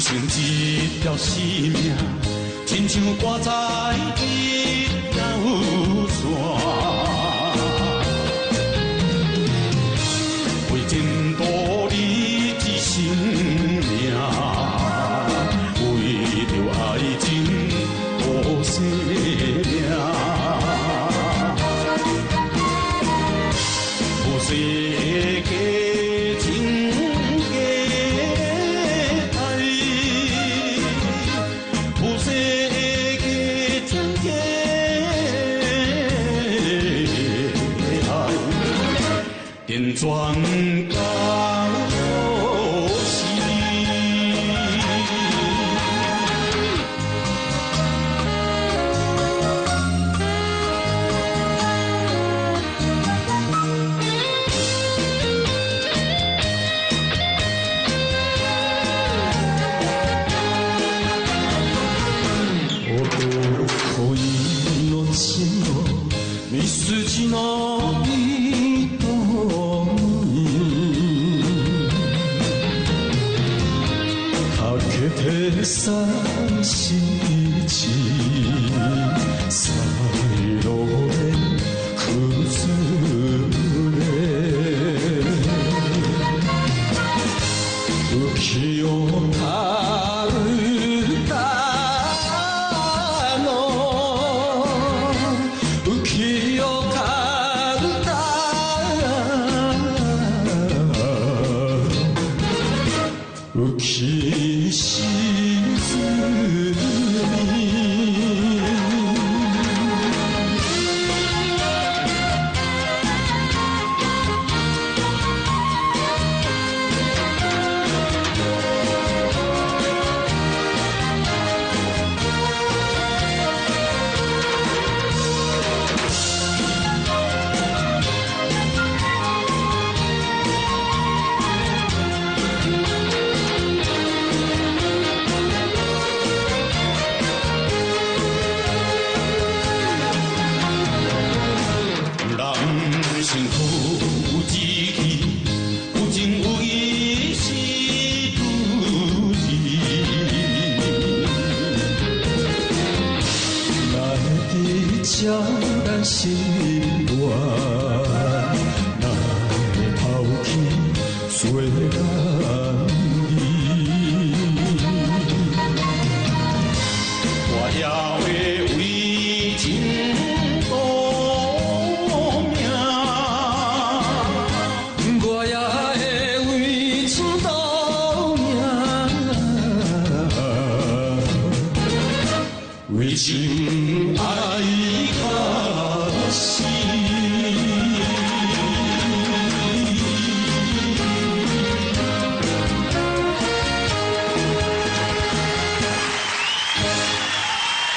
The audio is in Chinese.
生一条生命，亲像挂在一条线，为前途你一生命，为着爱情付生命，无世界。 全到死。男の血の三筋の糸て三七サイロで崩れ浮世かるたの浮世かるた浮し将咱心乱，哪会抛弃随人意？我也会为情赌命，我也会为情赌命，为情。